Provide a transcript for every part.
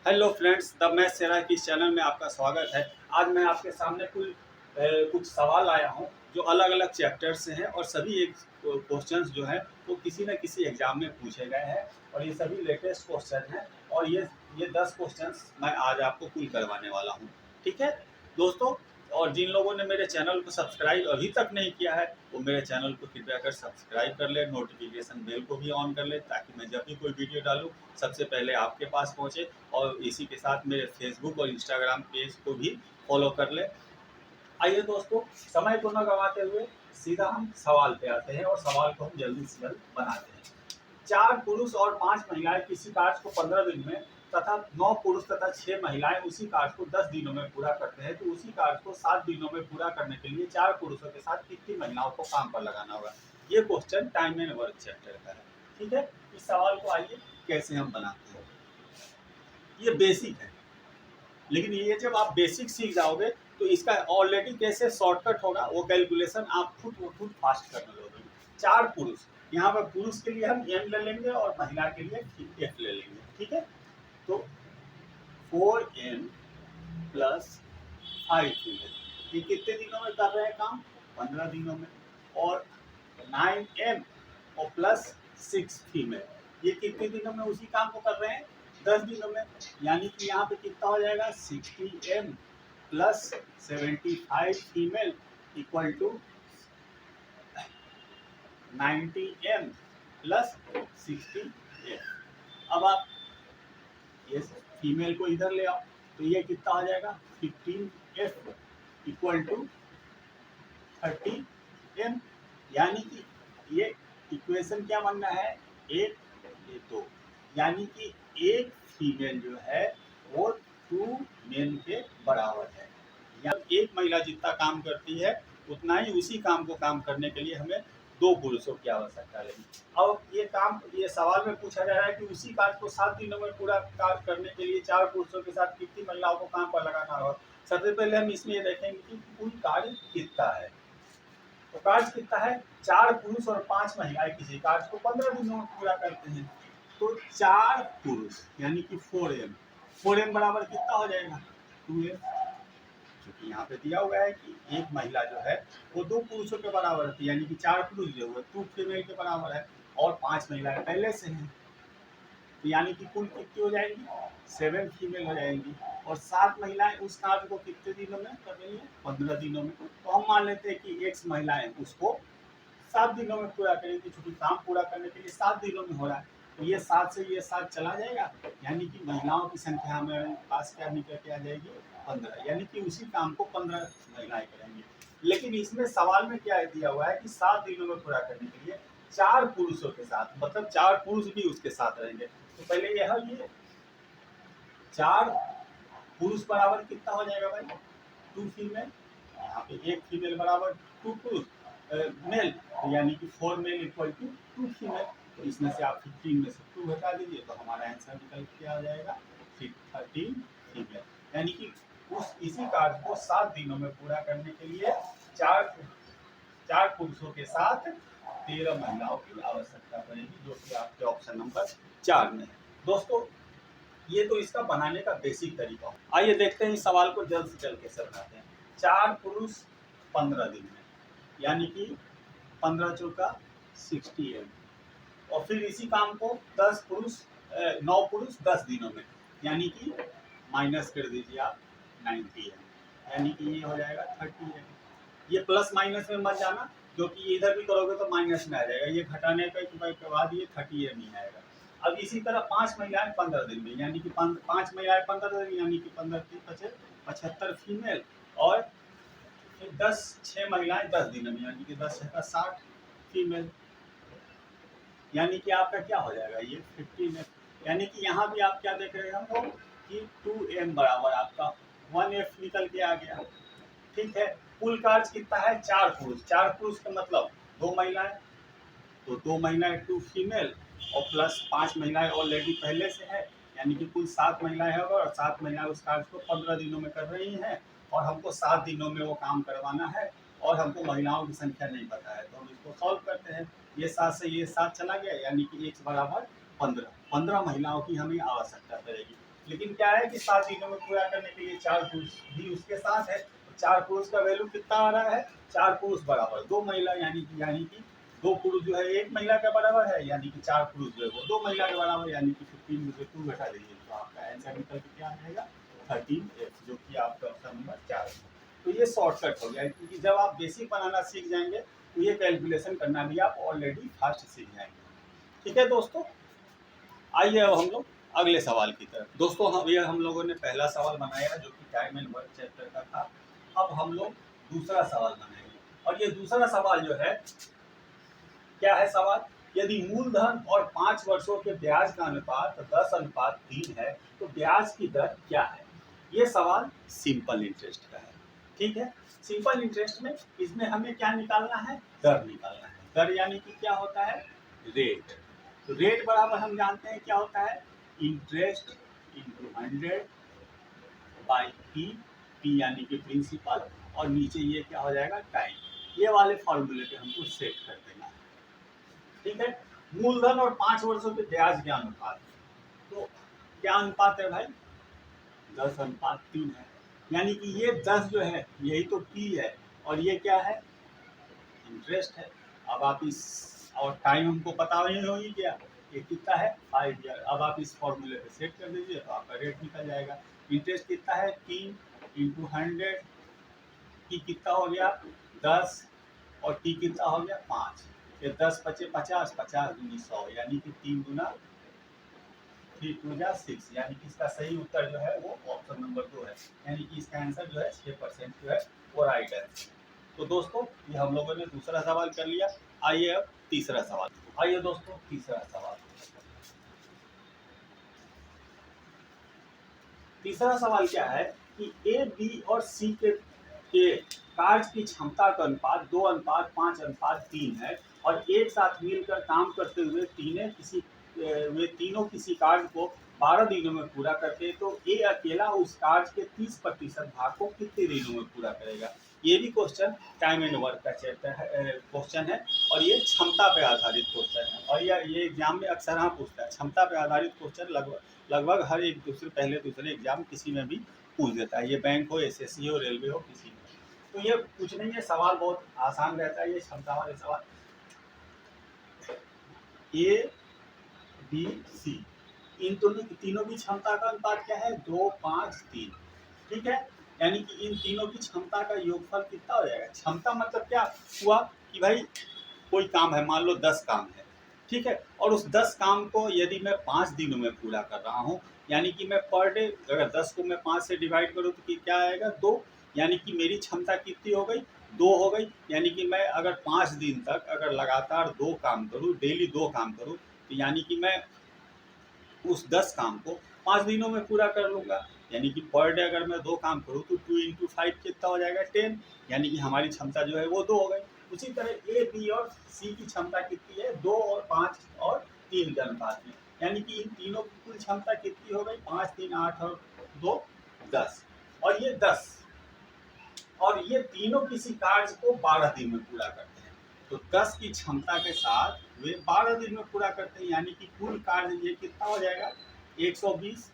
Hello friends, the math सेरा की इस channel में आपका स्वागत है। आज मैं आपके सामने कुछ सवाल आया हूँ जो अलग अलग चैप्टर से हैं और सभी एक क्वेश्चंस जो हैं वो किसी न किसी एग्जाम में पूछे गए हैं और ये सभी लेटेस्ट क्वेश्चन हैं और ये 10 क्वेश्चंस मैं आज आपको कुल करवाने वाला हूँ। ठीक है दोस्तों, और जिन लोगों ने मेरे चैनल को सब्सक्राइब अभी तक नहीं किया है वो मेरे चैनल को कृपया कर सब्सक्राइब कर ले, नोटिफिकेशन बेल को भी ऑन कर ले ताकि मैं जब भी कोई वीडियो डालूँ सबसे पहले आपके पास पहुँचे। और इसी के साथ मेरे फेसबुक और इंस्टाग्राम पेज को भी फॉलो कर ले। आइए दोस्तों, समय को न गंवाते हुए सीधा हम सवाल पे आते हैं और सवाल को हम जल्दी से जल्द बनाते हैं। 4 पुरुष और 5 महिलाएं किसी कार्य को 15 दिन में तथा 9 पुरुष तथा 6 महिलाएं उसी कार्य को 10 दिनों में पूरा करते हैं, तो उसी कार्य को 7 दिनों में पूरा करने के लिए 4 पुरुषों के साथ कितनी महिलाओं को काम पर लगाना होगा। ये question time and work chapter का है। ठीक है, इस सवाल को आइए कैसे हम बनाते हैं। ये बेसिक है, लेकिन ये जब आप बेसिक सीख जाओगे तो इसका ऑलरेडी कैसे शॉर्टकट होगा वो कैलकुलेशन आप खुद फास्ट करने लोगे। 4 पुरुष, यहाँ पर पुरुष के लिए हम एम ले लेंगे और महिला के लिए एफ ले लेंगे। ठीक है, तो 4m प्लस 5 ये कितने दिनों में कर रहे हैं काम? 15 दिनों में। और 9m और प्लस 6 फीमेल ये कितने दिनों में उसी काम को कर रहे हैं? 10 दिनों में। यानी कि यहाँ पे कितना हो जाएगा? 60m plus 75 female equal to 90m plus 60f। अब आप ये फीमेल को इधर ले आओ तो ये कितना हो जाएगा? 15f equal to 30m। यानी कि ये इक्वेशन क्या बनना है? 1 ये 2, यानी कि एक फीमेल जो है वो 2 मेन के बराबर है। या एक महिला जितना काम करती है उतना ही उसी काम को काम करने के लिए हमें 2 पुरुषों की आवश्यकता लगी। अब ये सवाल में पूछा जा रहा है कि उसी कार्य को 7 दिनों में पूरा कार्य करने के लिए 4 पुरुषों के साथ कितनी महिलाओं को काम पर लगाना होगा। सबसे पहले हम इसमें ये देखेंगे कि कुल कार्य कितना है। तो कार्य कितना है? 4 पुरुष और 5 महिलाएं किसी कार्य को 15 दिनों में पूरा करते हैं। तो 4 पुरुष यानी कि 4m बराबर कितना हो जाएगा? 2m। क्योंकि यहाँ पे दिया हुआ है कि एक महिला जो है वो 2 पुरुषों के बराबर होती है, यानी कि 4 पुरुष जो है 2 फीमेल के बराबर है और 5 महिलाएं पहले से हैं। तो यानी कि कुल कितनी हो जाएंगी? 7 फीमेल हो जाएंगी और 7 महिलाएं उस कार्य को कितने दिनों में कर रही है? 15 दिनों में। तो हम मान लेते हैं कि एक्स महिलाएं उसको 7 दिनों में पूरा करेंगी, चूंकि काम पूरा करने के लिए 7 दिनों में हो रहा है। तो ये 7 से ये 7 चला जाएगा, यानी कि महिलाओं की संख्या हमारे पास क्या निकल के आ जाएगी? 15। यानी कि उसी काम को 15 महिलाएं करेंगी। लेकिन इसमें सवाल में क्या दिया हुआ है कि 7 दिनों में पूरा करने के लिए 4 पुरुषों के साथ, मतलब 4 पुरुष भी उसके साथ रहेंगे। तो पहले यह ये 4 पुरुष बराबर कितना हो जाएगा भाई? 2 फीमेल। यहाँ पे एक फीमेल बराबर 2 पुरुष मेल, तो यानी कि 4 मेल इक्वल टू 2 फीमेल। तो इसमें से आप 15 में से 2 घटा दीजिए तो हमारा आंसर निकल के आ जाएगा 13 फीमेल। यानी कि इसी कार्य को 7 दिनों में पूरा करने के लिए 4 पुरुषों के साथ 13 महिलाओं की आवश्यकता पड़ेगी, जो कि आपके ऑप्शन नंबर 4 में है। दोस्तों, ये तो इसका बनाने का बेसिक तरीका हो। आइए देखते हैं इस सवाल को जल्द से जल्द कैसे बनाते हैं। 4 पुरुष 15 दिन में, यानी कि 15 चौका 60m। और फिर इसी काम को 9 पुरुष 10 दिनों में, यानी कि माइनस कर दीजिए आप 90m, यानी कि ये हो जाएगा 30m। ये प्लस माइनस में मत जाना, क्योंकि इधर भी करोगे तो माइनस में आ जाएगा। ये घटाने के बाद ये 30m ही आएगा। अब इसी तरह 5 महिलाएं 15 दिन में, यानी कि 5 महिलाएं 15 दिन, यानी कि 15 3 75 फीमेल। और फिर 6 महिलाएं 10 दिन में, यानी कि 10 6 60 फीमेल। यानी कि आपका क्या हो जाएगा? ये 15 है। यानी कि यहाँ भी आप क्या देख रहे हो कि 2m बराबर आपका 1f निकल के आ गया। ठीक है, कुल कार्य कितना है? 4 पुरुष। 4 पुरुष का मतलब 2 महिलाएं, तो 2 महिलाएं 2 फीमेल और प्लस 5 महिलाएं ऑलरेडी पहले से है, यानी कि कुल 7 महिलाएं हैं और 7 महिलाएं उस कार्य को 15 दिनों में कर रही हैं और हमको 7 दिनों में वो काम करवाना है और हमको महिलाओं की संख्या नहीं पता है। तो हम इसको सॉल्व करते हैं। ये 7 से ये 7 चला गया, यानी कि x बराबर 15 महिलाओं की हमें आवश्यकता पड़ेगी। लेकिन क्या है कि 7 दिनों में पूरा करने के लिए 4 पुरुष भी उसके साथ है। तो 4 पुरुष का वैल्यू कितना आ रहा है, 4 पुरुष बराबर 2 महिला, यानी कि 2 पुरुष जो है 1 महिला के बराबर है, यानी कि 4 पुरुष जो है वो 2 महिला के बराबर, यानी कि 15 में से 2 घटा दीजिए तो आपका आंसर निकल के क्या आएगा 13F, जो कि आपका ऑप्शन नंबर 4 है। तो ये शॉर्टकट हो गया, क्योंकि जब आप बेसिक बनाना सीख जाएंगे तो ये कैलकुलेशन करना भी आप ऑलरेडी फास्ट सीख जाएंगे। ठीक है दोस्तों, आइए अब हम लोग अगले सवाल की तरफ। दोस्तों हम लोगों ने पहला सवाल बनाया जो कि टाइम एंड वर्क चैप्टर का था। अब हम लोग दूसरा सवाल बनाएंगे, और ये दूसरा सवाल जो है क्या है सवाल, यदि मूलधन और 5 वर्षों के ब्याज का अनुपात 10:3 है तो ब्याज की दर क्या है। ये सवाल सिंपल इंटरेस्ट का है। ठीक है, सिंपल इंटरेस्ट में इसमें हमें क्या निकालना है, दर निकालना है। दर यानी कि क्या होता है, रेट। तो रेट बराबर हम जानते हैं क्या होता है, इंटरेस्ट इंटू 100 बाई पी यानी कि प्रिंसिपल, और नीचे ये क्या हो जाएगा, टाइम। ये वाले फॉर्मूले पे हमको सेट कर देना है। ठीक है, मूलधन और 5 वर्षों के ब्याज के अनुपात, तो क्या अनुपात है भाई, 10:3 है, यानी कि ये 10 जो है यही तो पी है, और ये क्या है, इंटरेस्ट है। अब आप इस, और टाइम हमको पता नहीं होगी क्या, ये कितना है 5 ईयर। अब आप इस फॉर्मूले पे सेट कर दीजिए तो आपका रेट निकल जाएगा। इंटरेस्ट कितना है 3 इंटू 100 की कितना हो गया 10, और टी कितना हो गया 5, ये 10 × 5 = 50, 50 × 2 = 100, यानी कि 3 × 3 × 2 = 6, यानी कि इसका सही उत्तर जो है वो ऑप्शन नंबर 2 है, यानी कि इसका आंसर जो है 6% जो है वो राइट है। तो दोस्तों ये हम लोगों ने दूसरा सवाल कर लिया। आइए अब तीसरा सवाल। आइए दोस्तों तीसरा सवाल। तीसरा सवाल क्या है कि ए, बी और सी के कार्य की क्षमता का अनुपात 2:5:3 है, और एक साथ मिलकर काम करते हुए वे तीनों किसी कार्य को 12 दिनों में पूरा करते हैं, तो ए अकेला उस कार्य के 30% भाग को कितने दिनों में पूरा करेगा। ये भी क्वेश्चन टाइम एंड वर्क का चैप्टर है, क्वेश्चन है, और ये क्षमता पे आधारित क्वेश्चन है, और ये एग्जाम में अक्सर हाँ पूछता है। क्षमता पे आधारित क्वेश्चन लगभग हर एक पहले दूसरे एग्जाम किसी में भी पूछ देता है, ये बैंक हो, एसएससी हो, रेलवे हो, किसी में। तो ये कुछ नहीं है, सवाल बहुत आसान रहता है, ये क्षमता वाले सवाल। ए, बी, सी, इन तीनों की क्षमता का अनुपात क्या है 2:5:3। ठीक है, यानी कि इन तीनों की क्षमता का योगफल कितना हो जाएगा। क्षमता मतलब क्या हुआ कि भाई कोई काम है, मान लो 10 काम है, ठीक है, और उस 10 काम को यदि मैं 5 दिनों में पूरा कर रहा हूँ, यानी कि मैं पर डे अगर 10 को मैं 5 से डिवाइड करूँ तो क्या आएगा 2, यानी कि मेरी क्षमता कितनी हो गई 2 हो गई। यानी कि मैं अगर 5 दिन तक अगर लगातार 2 काम करूँ, डेली 2 काम करूँ, तो यानी कि मैं उस 10 काम को 5 दिनों में पूरा कर लूँगा। यानी कि पर डे अगर मैं 2 काम करूँ तो 2 × 5 कितना हो जाएगा 10, यानी कि हमारी क्षमता जो है वो 2 हो गई। उसी तरह ए, बी और सी की क्षमता कितनी है 2 और 5 और 3 के अनुपात में, यानी कि इन तीनों की कुल क्षमता कितनी हो गई 5, 3, 8 और 2 10, और ये तीनों किसी कार्य को 12 दिन में पूरा करते हैं। तो 10 की क्षमता के साथ वे 12 दिन में पूरा करते हैं, यानी कि कुल कार्य ये कितना हो जाएगा 120,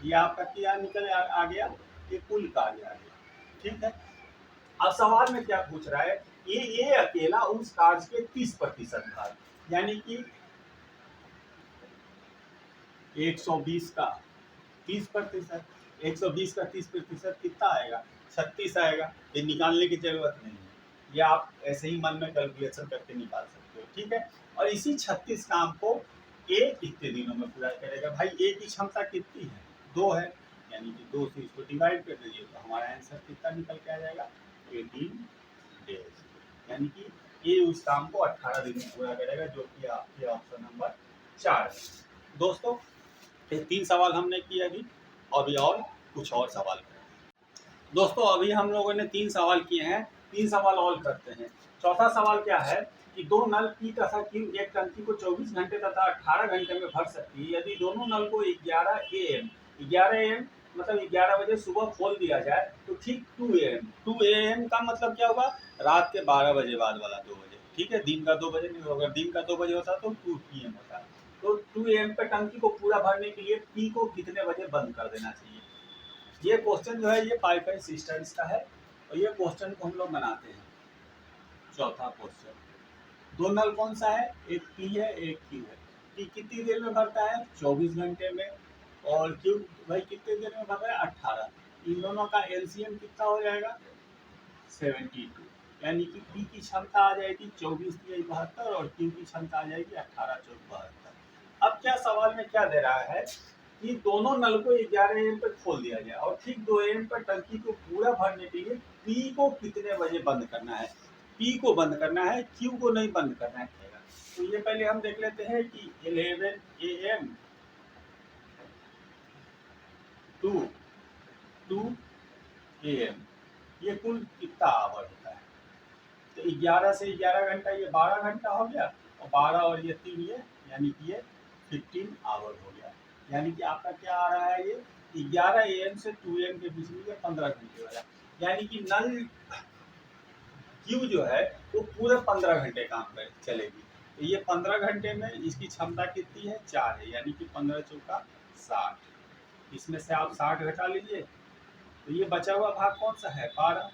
ये आपका क्या निकल आ गया, ये कुल कार्य आ गया। ठीक है, अब सवाल में क्या पूछ रहा है, ये अकेला उस कार्य के 30% भाग, यानी कि 120 का 30%, 120 का 30% कितना आएगा 36 आएगा। ये निकालने की जरूरत नहीं है, ये आप ऐसे ही मन में कैलकुलेशन करके निकाल सकते हो। ठीक है, और इसी 36 काम को ए कितने दिनों में पूरा करेगा। भाई ए की क्षमता कितनी है 2 है, यानी कि 2 से इसको डिवाइड कर दीजिए तो हमारा आंसर कितना निकल के आ जाएगा 18 डेज, यानी कि ये उस काम को 18 दिन में पूरा करेगा, जो कि आपके ऑप्शन नंबर 4 है। दोस्तों ये 3 सवाल हमने किए अभी, अभी और कुछ और सवाल करें। दोस्तों अभी हम लोगों ने 3 सवाल किए हैं, 3 सवाल और करते हैं। चौथा सवाल क्या है कि 2 नल पी तथा क्यू एक टंकी को 24 घंटे तथा 18 घंटे में भर सकती है। यदि दोनों नल को 11 AM मतलब 11 बजे सुबह खोल दिया जाए तो ठीक 2 AM का मतलब क्या होगा, रात के 12 बजे बाद वाला 2 बजे। ठीक है, दिन का 2 बजे नहीं होगा, अगर दिन का 2 बजे होता तो 2 PM होता। तो 2 AM पे टंकी को पूरा भरने के लिए P को कितने बजे बंद कर देना चाहिए। ये क्वेश्चन जो है ये पाइपलाइन सिस्टम्स का है और ये क्वेश्चन को हम लोग बनाते हैं। चौथा क्वेश्चन, दो नल कौन सा है, एक P है एक Q है। P कितनी देर में भरता है, 24 घंटे में, और Q भाई कितने देर में भर रहा है, 18। इन दोनों का एलसीएम कितना हो जाएगा, 72। यानी कि P की क्षमता आ जाएगी 24×72 और Q की क्षमता आ जाएगी 18×72। अब क्या सवाल में क्या दे रहा है कि दोनों नल को 11 AM पर खोल दिया गया और ठीक 2 AM पर टंकी को पूरा भरने के लिए P को कितने बजे बंद करना है। P को बंद करना है, Q को नहीं बंद करना है। तो ये पहले हम देख लेते हैं कि 11 AM टू 2 AM ये कुल कितना आवर होता है। तो 11 से 11 घंटा, ये 12 घंटा हो गया, और 12 और ये 3 ये, यानी कि ये 15 आवर हो गया। यानी कि आपका क्या आ रहा है, ये 11 AM से 2 AM के बीच में ये 15 घंटे हो जाए। यानी कि नल Q जो है वो पूरे 15 घंटे काम कर चलेगी। तो ये 15 घंटे में इसकी क्षमता कितनी है, 4 है, यानी कि 15 चौका 60। इसमें से आप 60 घटा लीजिए तो ये बचा हुआ भाग कौन सा है, 12।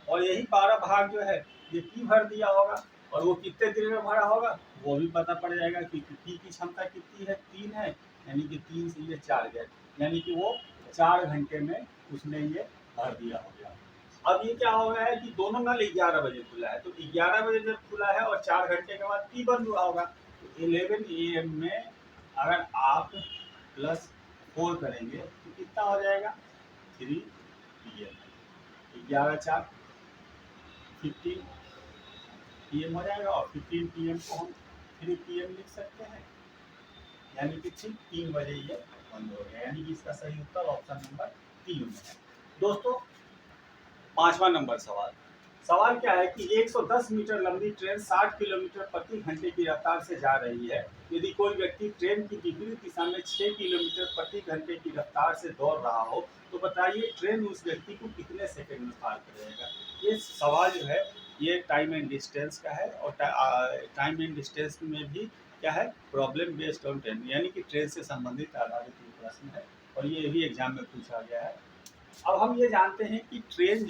और यही 12 भाग जो है ये P भर दिया होगा, और वो कितने देर में भरा होगा वो भी पता पड़ जाएगा कि P की क्षमता कितनी है, 3 है, यानी कि 3 से ये 4 गए, यानी कि वो 4 घंटे में उसने ये भर दिया हो गया। अब ये क्या हो रहा है कि दोनों नल 11 बजे खुला है, तो 11 बजे जब खुला है और 4 घंटे के बाद P बंद हुआ होगा, तो 11 AM में अगर आप +4 करेंगे तो कितना हो जाएगा, 3 PM। 11×4 15 PM हो जाएगा, और 15 PM को हम 3 PM लिख सकते हैं, यानी कि ठीक 3 बजे ये बंद हो गया। यानी कि इसका सही उत्तर ऑप्शन नंबर 3 में है। दोस्तों 5वां नंबर सवाल, सवाल क्या है कि 110 मीटर लंबी ट्रेन 60 किलोमीटर प्रति घंटे की रफ्तार से जा रही है। यदि कोई व्यक्ति ट्रेन की विपरीत दिशा में 6 किलोमीटर प्रति घंटे की रफ्तार से दौड़ रहा हो तो बताइए ट्रेन उस व्यक्ति को कितने सेकंड में पार करेगा। ये सवाल जो है ये टाइम एंड डिस्टेंस का है, और टाइम एंड डिस्टेंस में भी क्या है, प्रॉब्लम बेस्ड ऑन ट्रेन, यानी कि ट्रेन से संबंधित आधारित प्रश्न है, और ये भी एग्जाम में पूछा गया है। अब हम ये जानते हैं कि ट्रेन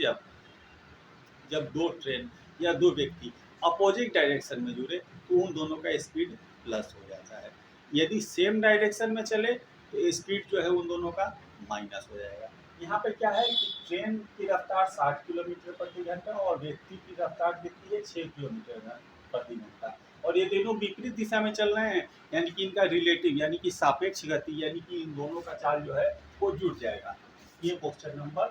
जब दो ट्रेन या दो व्यक्ति अपोजिट डायरेक्शन में जुड़े तो उन दोनों का स्पीड प्लस हो जाता है। यदि सेम डायरेक्शन में चले तो स्पीड जो है उन दोनों का माइनस हो जाएगा। यहाँ पे क्या है कि ट्रेन की रफ्तार 60 किलोमीटर प्रति घंटा और व्यक्ति की रफ्तार कितनी है, 6 किलोमीटर प्रति घंटा, और ये दोनों विपरीत दिशा में चल रहे हैं, यानी कि इनका रिलेटिव यानी कि सापेक्ष गति, यानी कि इन दोनों का चाल जो है वो जुड़ जाएगा। ये क्वेश्चन नंबर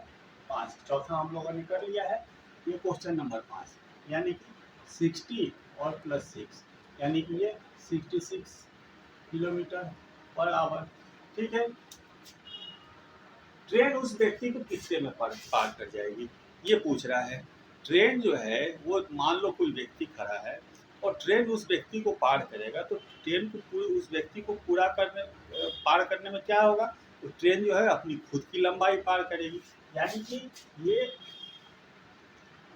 5, चौथा हम लोगों ने कर लिया है। ये क्वेश्चन नंबर 5, यानी कि 60 और +6, यानी कि ये 66 किलोमीटर पर आवर। ठीक है, ट्रेन उस व्यक्ति को कितने में पार कर जाएगी, ये पूछ रहा है। ट्रेन जो है वो मान लो कोई व्यक्ति खड़ा है और ट्रेन उस व्यक्ति को पार करेगा, तो ट्रेन को उस व्यक्ति को पार करने में क्या होगा, तो ट्रेन जो है अपनी खुद की लंबाई पार करेगी। यानी कि ये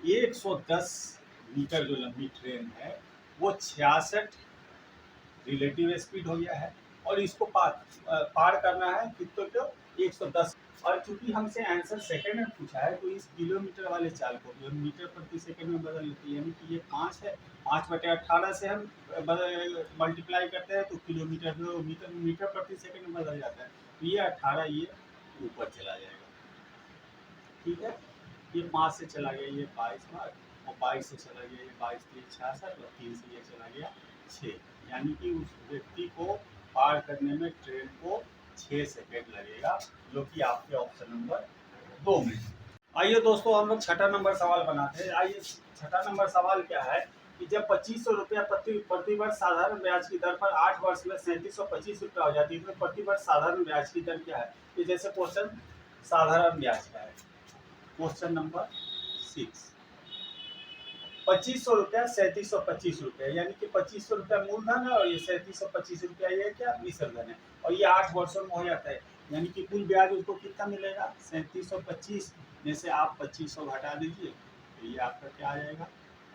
110 मीटर जो लंबी ट्रेन है वो 66 रिलेटिव स्पीड हो गया है, और इसको पार करना है कितने को, 110। और चूंकि हमसे आंसर सेकंड में पूछा है तो इस किलोमीटर वाले चाल को मीटर प्रति सेकंड में बदल लेते हैं, यानी कि ये 5 है, 5/18 से हम मल्टीप्लाई करते हैं तो किलोमीटर मीटर प्रति सेकंड में बदल जाता है, तो ये 18 ये ऊपर चला जाएगा। ठीक है, ये 5 से चला गया ये 22 बार, और 22 से चला गया ये 22×3 66, और 3 से ये चला गया 6, यानी कि उस व्यक्ति को पार करने में ट्रेन को 6 सेकंड लगेगा, जो कि आपके ऑप्शन नंबर 2 में। आइए दोस्तों हम लोग छठा नंबर सवाल बनाते हैं। आइए छठा नंबर सवाल क्या है कि जब 2500 रुपया प्रति वर्ष साधारण ब्याज की दर पर 8 वर्ष में 3725 रुपया हो जाती है तो प्रति वर्ष साधारण ब्याज की दर क्या है। ये जैसे क्वेश्चन साधारण ब्याज का है, क्वेश्चन नंबर 6, 2500 रुपया 3725 रुपया, यानी कि 2500 रुपया मूलधन है और ये 3725 रुपया ये क्या विसर्जन है, और ये 8 वर्षों में हो जाता है, यानी कि कुल ब्याज उसको कितना मिलेगा, 3725 में से आप 2500 घटा दीजिए तो ये आपका क्या आ जाएगा,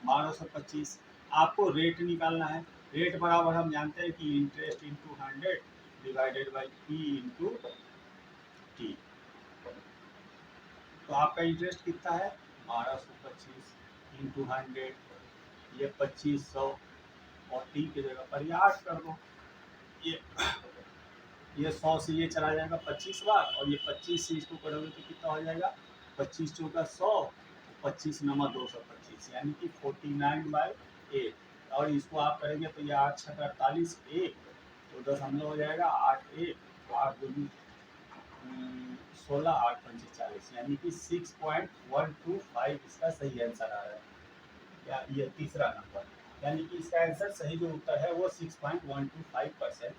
1225। आपको रेट निकालना है, रेट बराबर हम जानते हैं कि interest into 100 divided by P into T. तो आपका इंटरेस्ट कितना है 1225 इंटू 100, ये 2500 और टी की जगह पर ये 8 कर दो। ये 100 से ये चला जाएगा 25 बार, और ये 25 से इसको करोगे तो कितना हो जाएगा 25 चौका 100, 25 नमा 225 यानी कि 49/8। और इसको आप करेंगे तो ये 8 छः 48, एक तो 10 हम हो जाएगा 8 1 8 2 16 8 5 40 यानी कि 6.125 इसका सही आंसर आ रहा है। या ये तीसरा नंबर, यानी कि इसका आंसर सही जो उत्तर है वो 6.125%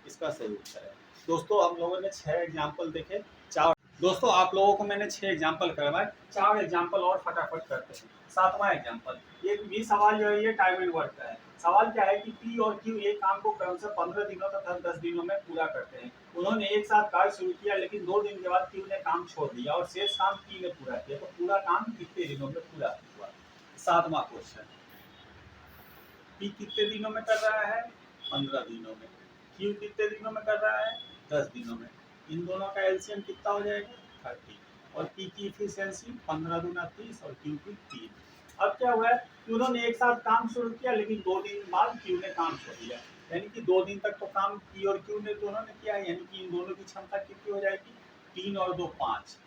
इसका सही उत्तर है। दोस्तों हम लोगों ने 6 एग्जाम्पल देखे, 4 दोस्तों आप लोगों को मैंने 6 एग्जाम्पल करवाए, 4 एग्जाम्पल और फटाफट करते हैं। 7वां एग्जाम्पल, ये भी सवाल जो है ये टाइम एंड वर्क का है। सवाल क्या है कि पी और क्यू एक काम को क्रमशः 15 दिनों तथा 10 दिनों में पूरा करते हैं। उन्होंने एक साथ कार्य शुरू किया, लेकिन 2 दिन के बाद क्यू ने काम छोड़ दिया और शेष काम पी ने पूरा किया। तो पूरा काम कितने दिनों में पूरा हुआ? 7वां क्वेश्चन, पी कितने दिनों में कर रहा है 15 दिनों में, क्यू कितने दिनों में कर रहा है 10 दिनों में। इन दोनों का एलसीएम कितना हो जाएगा 30, और पी की इफिशियंसी 15 दूना 30 और क्यू की 3। अब क्या हुआ है कि उन्होंने एक साथ काम शुरू किया, लेकिन 2 दिन बाद क्यू ने काम छोड़ दिया, यानी कि 2 दिन तक तो काम पी और क्यू ने दोनों ने किया, यानी कि इन दोनों की क्षमता कितनी हो जाएगी 3 और 2 5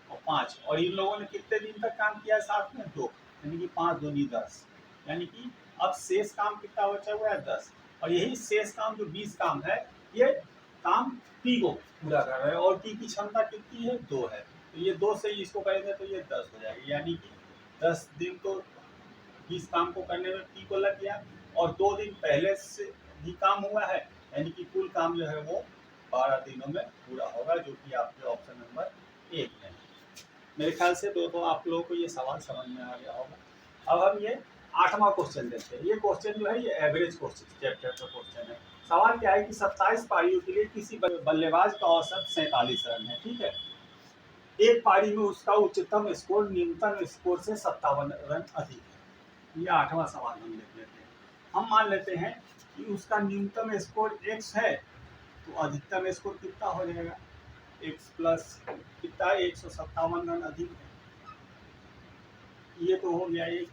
और 5, और इन लोगों ने कितने दिन तक काम किया साथ में 2, यानी कि 5 दूनी 10, यानी कि अब शेष काम कितना बचा हुआ है 10, और यही शेष काम जो 20 काम है ये काम पी को पूरा कर रहा है, और पी की क्षमता कितनी है 2 है, तो ये 2 से इसको करेंगे तो ये 10 हो जाएगी, यानी कि 10 दिन तो 20 काम को करने में पी को लग गया, और 2 दिन पहले से भी काम हुआ है, यानी कि कुल काम जो है वो 12 दिनों में पूरा होगा, जो कि आपके ऑप्शन नंबर 1 में है। मेरे ख्याल से दोस्तों आप लोगों को ये सवाल समझ में आ गया होगा। अब हम ये 8वां क्वेश्चन देखते हैं। ये क्वेश्चन जो है ये एवरेज क्वेश्चन चैप्टर का क्वेश्चन है। सवाल क्या है कि 27 पारियों के लिए किसी बल्लेबाज का औसत 47 रन है, ठीक है। एक पारी में उसका उच्चतम स्कोर न्यूनतम स्कोर से 57 रन अधिक है। ये 8वां सवाल हम देख लेते हैं। हम मान लेते हैं कि उसका न्यूनतम स्कोर x है, तो अधिकतम स्कोर कितना हो जाएगा x प्लस कितना 157 रन अधिक है। ये तो हो गया एक।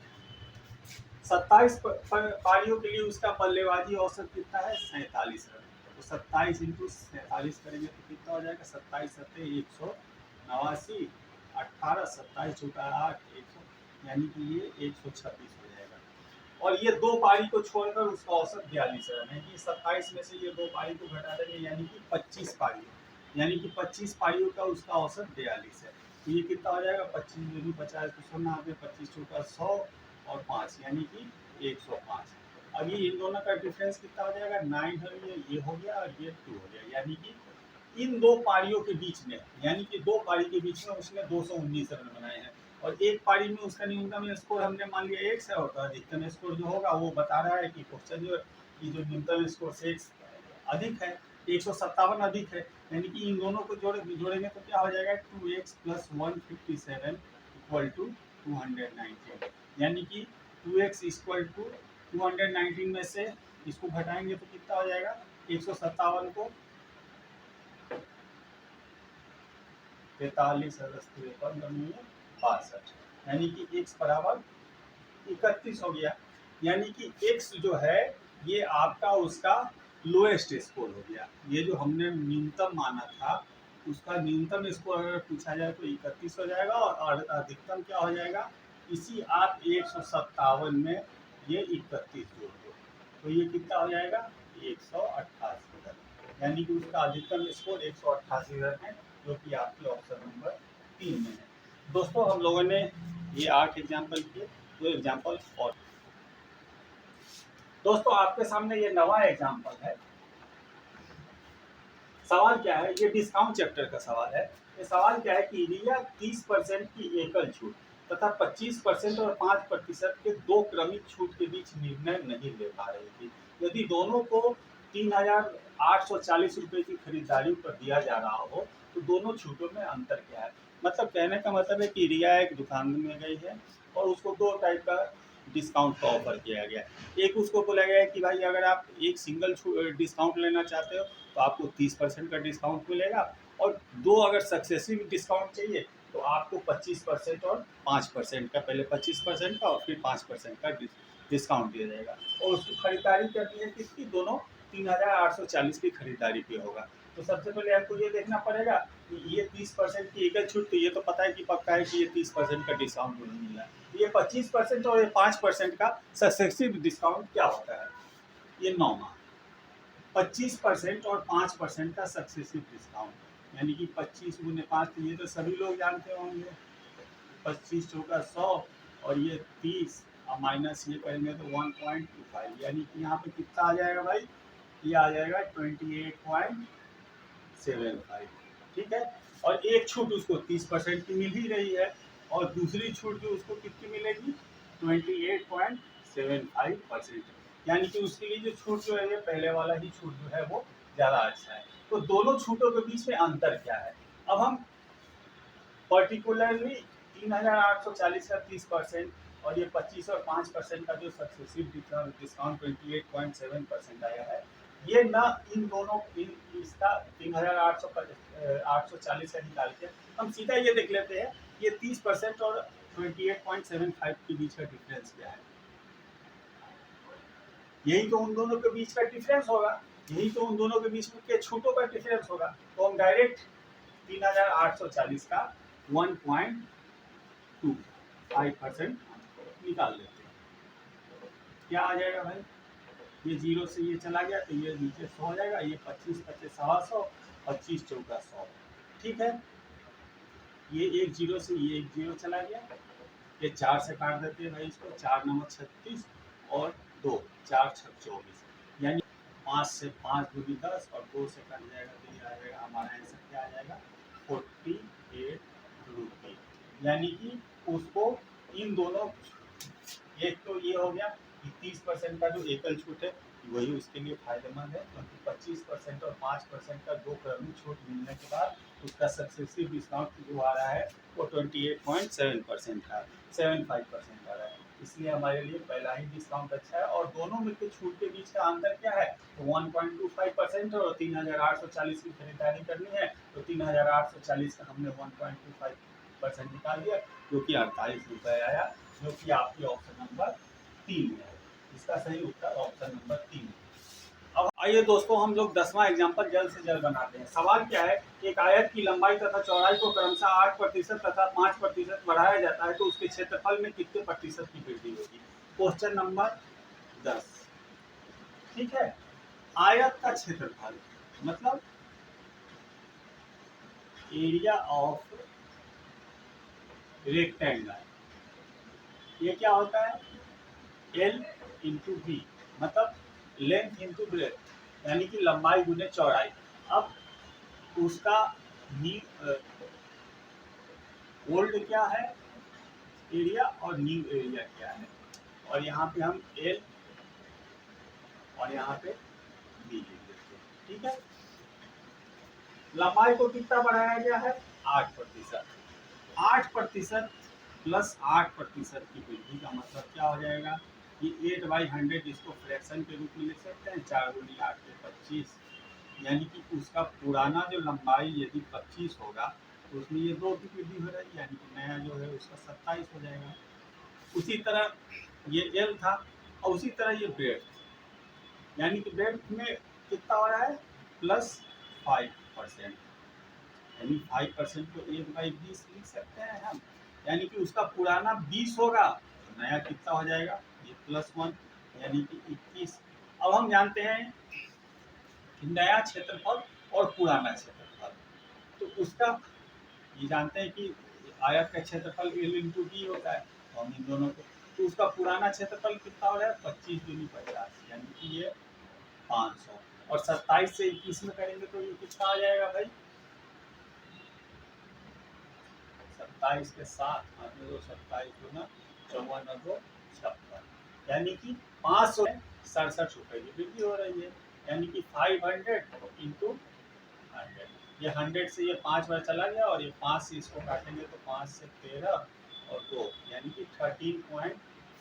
27 पारियों के लिए उसका बल्लेबाजी औसत कितना है 47 रन, तो 27 इंटू 47 करेंगे तो कितना हो जाएगा 27 सत्ते 189, 18 27 चौका 8 100, यानी कि ये 126 हो जाएगा। और ये 2 पारी को छोड़कर उसका औसत 42 रन है, कि 27 में से ये 2 पारी को घटा देंगे, यानी कि 25 पारी, यानी कि 25 पारियों का उसका औसत 42 है। तो ये कितना हो जाएगा 25 दूनी 50 तो 100, 25 चौका 100 और 5 यानी कि 105। अब ये इन दोनों का डिफरेंस कितना हो जाएगा 9 है, ये हो गया और ये 2 हो गया, यानी कि इन 2 पारियों के बीच में, यानी कि 2 पारी के बीच में उसने 219 रन बनाए हैं, और एक पारी में उसका न्यूनतम स्कोर हमने मान लिया 1 है, और अधिकतम स्कोर जो होगा वो बता रहा है कि क्वेश्चन जो न्यूनतम स्कोर से 1 अधिक है 157 अधिक है, यानी कि इन दोनों को जोड़ेंगे तो क्या हो जाएगा 2x प्लस 157 इक्वल टू 219, यानी कि 2x इक्वल टू 219 में से इसको घटाएंगे तो कितना हो जाएगा 157 को 43 यानी कि x बराबर 31 हो गया, यानी कि x जो है ये आपका उसका लोएस्ट स्कोर हो गया। ये जो हमने न्यूनतम माना था उसका न्यूनतम स्कोर अगर पूछा जाए तो 31 हो जाएगा, और अधिकतम क्या हो जाएगा इसी आप 157 में ये 31 जोड़ दो तो ये कितना हो जाएगा 188 रन, यानी कि उसका अधिकतम स्कोर 188 रन है, जो कि आपके ऑप्शन नंबर 3 में है। दोस्तों हम लोगों ने ये 8 एग्जाम्पल किए, 2 एग्जाम्पल और दोस्तों आपके सामने ये 9वां एग्जाम्पल है। सवाल क्या है, ये डिस्काउंट चैप्टर का सवाल है। ये सवाल क्या है कि रिया 30% की एकल छूट तथा 25% और 5% के 2 क्रमिक छूट के बीच निर्णय नहीं ले पा रही थी। यदि दोनों को 3,840 रुपए की खरीदारी पर दिया जा रहा हो तो दोनों छूटों में अंतर क्या है। मतलब कहने का मतलब है कि रिया एक दुकान में गई है और उसको 2 टाइप का डिस्काउंट का ऑफर किया गया है। एक उसको बोला गया है कि भाई अगर आप एक सिंगल डिस्काउंट लेना चाहते हो तो आपको 30% का डिस्काउंट मिलेगा, और दो अगर सक्सेसिव डिस्काउंट चाहिए तो आपको 25% और 5% का, पहले 25% का और फिर 5% का डिस्काउंट दिया जाएगा। और उसकी खरीदारी करनी है किसकी, दोनों 3840 की खरीदारी पे होगा। तो सबसे पहले आपको ये देखना पड़ेगा कि ये 30% की एकल छूट, तो ये तो पता है कि पक्का है कि ये 30% का डिस्काउंट नहीं मिला है। ये 25% और ये 5% का सक्सेसिव डिस्काउंट क्या होता है, ये 9 माह 25% और 5% का सक्सेसिव डिस्काउंट, यानी कि 25 गुने 5, तो ये तो सभी लोग जानते होंगे, 25 चौका 100 और ये 30 और माइनस ये करेंगे तो 1.25, यानी कि यहाँ पे कितना आ जाएगा भाई, ये आ जाएगा 28.75। ठीक है, और एक छूट उसको 30% की मिल ही रही है, और दूसरी छूट जो उसको कितनी मिलेगी 28.75%, यानी कि उसके लिए जो छूट जो है ये पहले वाला ही छूट जो है वो ज़्यादा अच्छा है। तो दोनों छूटों के बीच में अंतर क्या है, अब हम पर्टिकुलरली 3840 का 30% और ये 25 और 5% का जो सक्सेसिव डिस्काउंट 28.7% आया है, ये ना इन दोनों इसका 3840 का निकाल के हम सीधा ये देख लेते हैं ये 30% और 28.75 के बीच का डिफरेंस क्या है, यही तो उन दोनों के बीच का डिफरेंस होगा, यही तो उन दोनों के बीच में के छूटों का डिफरेंस होगा। तो हम डायरेक्ट 3840 का 1.25% निकाल लेते हैं, क्या आ जाएगा भाई, ये जीरो से ये चला गया तो ये नीचे 100 हो जाएगा, ये 25 25 100, 25 चौका 100। ठीक है, ये एक जीरो से ये एक जीरो चला गया, ये 4 से काट देते हैं भाई इसको, 4 9 36 और 2 4 6 24, यानी 5 से 5 दूनी 10 और 2 से कट जाएगा तो ये आ जाएगा हमारा आंसर क्या आ जाएगा 48 रुपये, यानी कि उसको इन दोनों, एक तो ये हो गया कि 30% का जो एकल छूट है वही उसके लिए फायदेमंद है, क्योंकि 25% और 5% का दो क्रमिक छूट मिलने के बाद उसका सक्सेसिव डिस्काउंट जो आ रहा है वो 28.7% का 75% आ रहा है, इसलिए हमारे लिए पहला ही डिस्काउंट अच्छा है। और दोनों में के छूट के बीच का अंतर क्या है, तो 1.25% और 3840 की खरीदारी करनी है तो 3840 का हमने 1.25% निकाल दिया, जो कि 48 रुपये आया, जो कि आपके ऑप्शन नंबर 3 में है। इसका सही उत्तर ऑप्शन नंबर 3 है। अब आइए दोस्तों हम लोग 10वां एग्जाम्पल जल्द से जल्द बनाते हैं। सवाल क्या है, एक आयत की लंबाई तथा चौड़ाई को क्रमशः 8% तथा 5% बढ़ाया जाता है तो उसके क्षेत्रफल में कितने प्रतिशत की वृद्धि होगी। Question number 10। ठीक है, आयत का क्षेत्रफल मतलब एरिया ऑफ रेक्टेंगल, ये क्या होता है L इंटू बी, मतलब लेंथ इंटू ब्रेथ, यानी कि लंबाई गुने चौड़ाई। अब उसका ओल्ड क्या है एरिया और न्यू एरिया क्या है, और यहाँ पे हम L और यहाँ पे बी लिख देते हैं। ठीक है, लंबाई को कितना बढ़ाया गया है 8%, 8% प्लस 8% की वृद्धि का मतलब क्या हो जाएगा कि 8/100, इसको फ्रैक्शन के रूप में लिख सकते हैं, 4 गुनी 8 के 25, यानी कि उसका पुराना जो लंबाई यदि 25 होगा तो उसमें ये 2 की वृद्धि हो जाएगी, यानी कि नया जो है उसका 27 हो जाएगा। उसी तरह ये एल था और उसी तरह ये ब्रेड, यानी कि ब्रेड में कितना हो रहा है +5%, यानी 5% को 1/20 लिख सकते हैं हम, यानी कि उसका पुराना 20 होगा तो नया कितना हो जाएगा ये +1, यानी कि 21। अब हम जानते हैं कि नया क्षेत्रफल और पुराना क्षेत्रफल, तो उसका ये जानते हैं कि आयत का क्षेत्रफल L इंटू बी होता है, तो हम इन दोनों को, तो उसका पुराना क्षेत्रफल कितना हो रहा है 25 दूनी 50, यानी कि ये 500, और 27 से 21 में करेंगे तो ये कितना आ जाएगा भाई 27 के साथ 27 गुना 54 और 2 56, यानी कि 567 रुपये की वृद्धि हो रही है, यानी कि 500 इंटू 100, ये 100 से ये 5 बार चला गया और ये 5 से इसको काटेंगे तो 5 से 13 और 2, यानी कि 13.5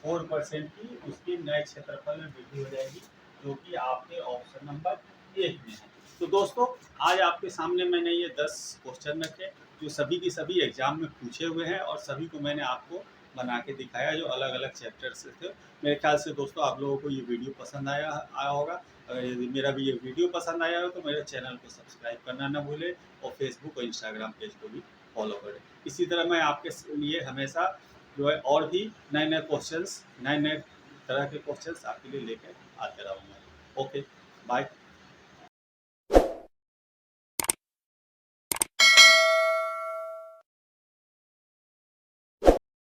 4% की उसकी नए क्षेत्रफल में वृद्धि हो जाएगी, जो कि आपके ऑप्शन नंबर 1 में है। तो दोस्तों, आज आपके सामने मैंने ये 10 क्वेश्चन रखे, जो सभी की सभी एग्जाम में पूछे हुए हैं और सभी को मैंने आपको बना के दिखाया, जो अलग अलग चैप्टर से थे। मेरे ख्याल से दोस्तों आप लोगों को ये वीडियो पसंद आया आया होगा। अगर यदि मेरा भी ये वीडियो पसंद आया हो तो मेरे चैनल को सब्सक्राइब करना ना भूलें और फेसबुक और इंस्टाग्राम पेज को भी फॉलो करें। इसी तरह मैं आपके लिए हमेशा जो है और भी नए नए क्वेश्चंस, नए नए तरह के क्वेश्चंस आपके लिए लेकर आते रहूँगा। Okay, bye.